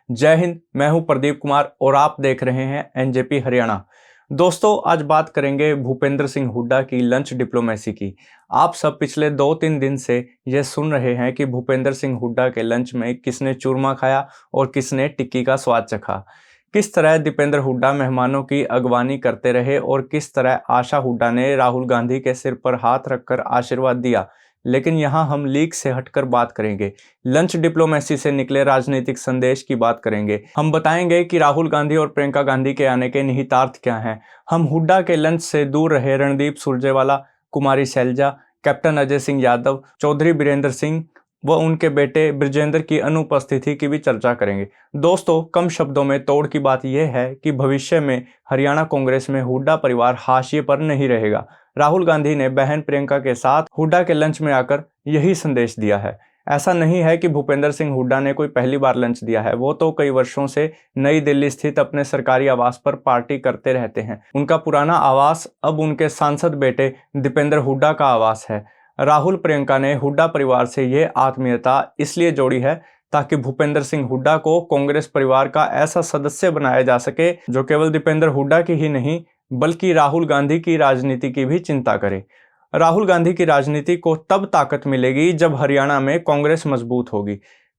जय हिंद। मैं हूं प्रदीप कुमार और आप देख रहे हैं एनजेपी हरियाणा। दोस्तों, आज बात करेंगे भूपेंद्र सिंह हुड्डा की लंच डिप्लोमेसी की। आप सब पिछले 2-3 दिन से यह सुन रहे हैं कि भूपेंद्र सिंह हुड्डा के लंच में किसने चूरमा खाया और किसने टिक्की का स्वाद चखा। किस तरह दीपेंद्र हुड्डा मेहमानों की अगवानी करते रहे और किस तरह आशा हुड्डा ने राहुल गांधी के सिर पर हाथ रखकर आशीर्वाद दिया। लेकिन यहाँ हम लीक से हटकर बात करेंगे, लंच डिप्लोमेसी से निकले राजनीतिक संदेश की बात करेंगे। हम बताएंगे कि राहुल गांधी और प्रियंका गांधी के आने के निहितार्थ क्या हैं। हम हुड्डा के लंच से दूर रहे रणदीप सुरजेवाला, कुमारी शैलजा, कैप्टन अजय सिंह यादव, चौधरी बीरेंद्र सिंह व उनके बेटे ब्रजेंद्र की अनुपस्थिति की भी चर्चा करेंगे। दोस्तों, कम शब्दों में तोड़ की बात यह है कि भविष्य में हरियाणा कांग्रेस में हुड्डा परिवार हाशिए पर नहीं रहेगा। राहुल गांधी ने बहन प्रियंका के साथ हुड्डा के लंच में आकर यही संदेश दिया है। ऐसा नहीं है कि भूपेंद्र सिंह हुड्डा ने कोई पहली बार लंच दिया है, वो तो कई वर्षों से नई दिल्ली स्थित अपने सरकारी आवास पर पार्टी करते रहते हैं। उनका पुराना आवास अब उनके सांसद बेटे दीपेंद्र हुड्डा का आवास है। राहुल प्रियंका ने हुड्डा परिवार से यह आत्मीयता इसलिए जोड़ी है ताकि भूपेंद्र सिंह हुड्डा को कांग्रेस परिवार का ऐसा सदस्य बनाया जा सके जो केवल दीपेंद्र हुड्डा की ही नहीं बल्कि राहुल गांधी की राजनीति की भी चिंता करे। राहुल गांधी की राजनीति को तब ताकत मिलेगी जब हरियाणा में कांग्रेस मजबूत होगी।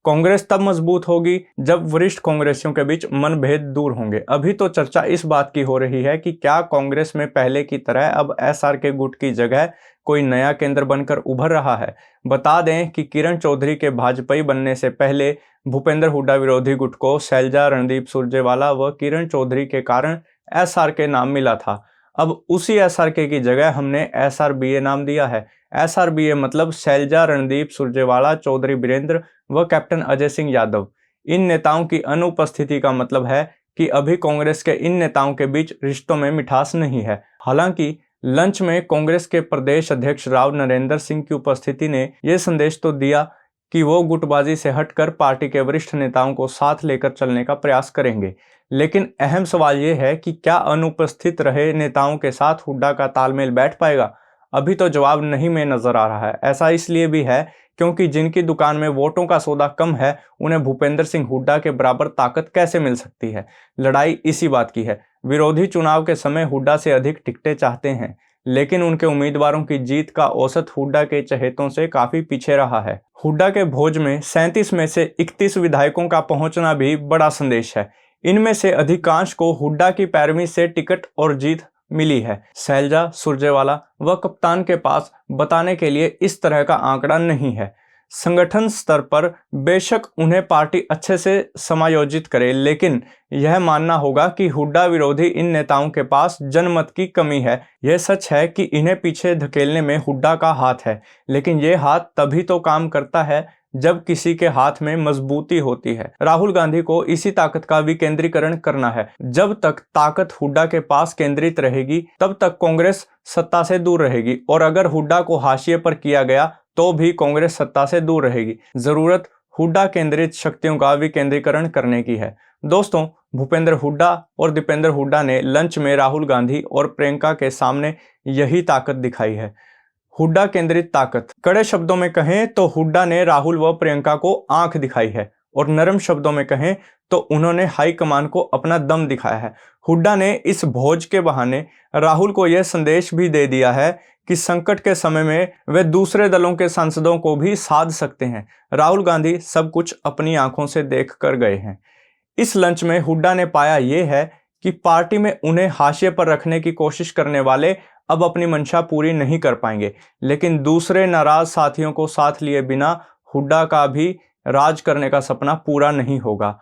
कांग्रेस तब मजबूत होगी जब वरिष्ठ कांग्रेसियों के बीच मनभेद दूर होंगे। अभी तो चर्चा इस बात की हो रही है कि क्या कांग्रेस में पहले की तरह अब एसआरके गुट की जगह कोई नया केंद्र बनकर उभर रहा है। बता दें कि किरण चौधरी के भाजपाई बनने से पहले भूपेंद्र हुड्डा विरोधी गुट को शैलजा, रणदीप सुरजेवाला व किरण चौधरी के कारण एसआरके नाम मिला था। अब उसी एसआरके की जगह हमने एसआरबीए नाम दिया है। एसआरबीए मतलब शैलजा, रणदीप सुरजेवाला, चौधरी बीरेंद्र व कैप्टन अजय सिंह यादव। इन नेताओं की अनुपस्थिति का मतलब है कि अभी कांग्रेस के इन नेताओं के बीच रिश्तों में मिठास नहीं है। हालांकि लंच में कांग्रेस के प्रदेश अध्यक्ष राव नरेंद्र सिंह की उपस्थिति ने यह संदेश तो दिया कि वो गुटबाजी से हटकर पार्टी के वरिष्ठ नेताओं को साथ लेकर चलने का प्रयास करेंगे। लेकिन अहम सवाल ये है कि क्या अनुपस्थित रहे नेताओं के साथ हुड्डा का तालमेल बैठ पाएगा। अभी तो जवाब नहीं में नजर आ रहा है। ऐसा इसलिए भी है क्योंकि जिनकी दुकान में वोटों का सौदा कम है उन्हें भूपेंद्र सिंह हुड्डा के बराबर ताकत कैसे मिल सकती है। लड़ाई इसी बात की है। विरोधी चुनाव के समय हुड्डा से अधिक टिकटें चाहते हैं, लेकिन उनके उम्मीदवारों की जीत का औसत हुड्डा के चहेतों से काफी पीछे रहा है। हुड्डा के भोज में 37 में से 31 विधायकों का पहुंचना भी बड़ा संदेश है। इनमें से अधिकांश को हुड्डा की पैरवी से टिकट और जीत मिली है। शैलजा, सुरजेवाला व कप्तान के पास बताने के लिए इस तरह का आंकड़ा नहीं है। संगठन स्तर पर बेशक उन्हें पार्टी अच्छे से समायोजित करे, लेकिन यह मानना होगा कि हुड्डा विरोधी इन नेताओं के पास जनमत की कमी है। यह सच है कि इन्हें पीछे धकेलने में हुड्डा का हाथ है, लेकिन यह हाथ तभी तो काम करता है जब किसी के हाथ में मजबूती होती है। राहुल गांधी को इसी ताकत का विकेंद्रीकरण करना है। जब तक ताकत हुड्डा के पास केंद्रित रहेगी तब तक कांग्रेस सत्ता से दूर रहेगी, और अगर हुड्डा को हाशिए पर किया गया तो भी कांग्रेस सत्ता से दूर रहेगी। जरूरत हुड्डा केंद्रित शक्तियों का विकेंद्रीकरण करने की है। दोस्तों, भूपेंद्र हुड्डा और दीपेंद्र हुड्डा ने लंच में राहुल गांधी और प्रियंका के सामने यही ताकत दिखाई है। हुड्डा केंद्रित ताकत। कड़े शब्दों में कहें तो हुड्डा ने राहुल व प्रियंका को आंख दिखाई है, और नरम शब्दों में कहें तो उन्होंने हाईकमान को अपना दम दिखाया है। हुड्डा ने इस भोज के बहाने राहुल को यह संदेश भी दे दिया है कि संकट के समय में वे दूसरे दलों के सांसदों को भी साध सकते हैं। राहुल गांधी सब कुछ अपनी आंखों से देख कर गए हैं। इस लंच में हुड्डा ने पाया यह है कि पार्टी में उन्हें हाशिए पर रखने की कोशिश करने वाले अब अपनी मंशा पूरी नहीं कर पाएंगे, लेकिन दूसरे नाराज साथियों को साथ लिए बिना हुड्डा का भी राज करने का सपना पूरा नहीं होगा।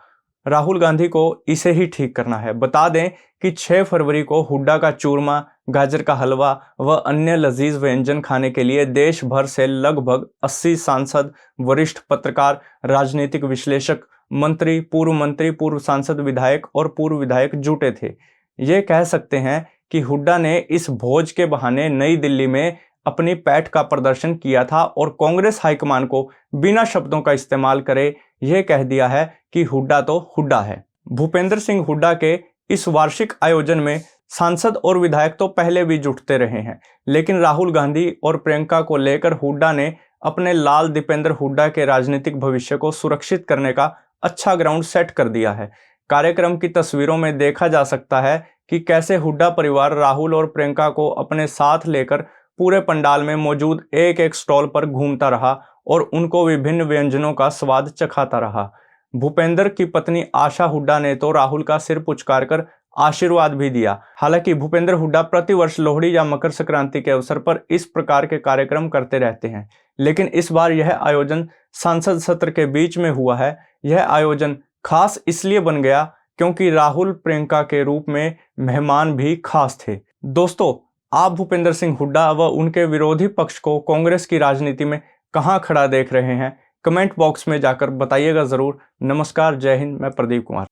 राहुल गांधी को इसे ही ठीक करना है। बता दें कि 6 फरवरी को हुड्डा का चूरमा, गाजर का हलवा व अन्य लजीज व्यंजन खाने के लिए देश भर से लगभग 80 सांसद, वरिष्ठ पत्रकार, राजनीतिक विश्लेषक, मंत्री, पूर्व सांसद, विधायक और पूर्व विधायक जुटे थे। ये कह सकते हैं कि हुड्डा ने इस भोज के बहाने नई दिल्ली में अपनी पैठ का प्रदर्शन किया था और कांग्रेस हाईकमान को बिना शब्दों का इस्तेमाल करे यह कह दिया है कि हुड्डा तो हुड्डा है। भूपेंद्र सिंह हुड्डा के इस वार्षिक आयोजन में सांसद और विधायक तो पहले भी जुटते रहे हैं, लेकिन राहुल गांधी और प्रियंका को लेकर हुड्डा ने अपने लाल दीपेंद्र हुड्डा के राजनीतिक भविष्य को सुरक्षित करने का अच्छा ग्राउंड सेट कर दिया है। कार्यक्रम की तस्वीरों में देखा जा सकता है कि कैसे हुड्डा परिवार राहुल और प्रियंका को अपने साथ लेकर पूरे पंडाल में मौजूद एक एक स्टॉल पर घूमता रहा और उनको विभिन्न व्यंजनों का स्वाद चखाता रहा। भूपेंद्र की पत्नी आशा हुड्डा ने तो राहुल का सिर पुचकार कर आशीर्वाद भी दिया। हालांकि भूपेंद्र हुड्डा प्रतिवर्ष लोहड़ी या मकर संक्रांति के अवसर पर इस प्रकार के कार्यक्रम करते रहते हैं, लेकिन इस बार यह आयोजन संसद सत्र के बीच में हुआ है। यह आयोजन खास इसलिए बन गया क्योंकि राहुल प्रियंका के रूप में मेहमान भी खास थे। दोस्तों, आप भूपेंद्र सिंह हुड्डा व उनके विरोधी पक्ष को कांग्रेस की राजनीति में कहां खड़ा देख रहे हैं? कमेंट बॉक्स में जाकर बताइएगा जरूर। नमस्कार, जय हिंद, मैं प्रदीप कुमार।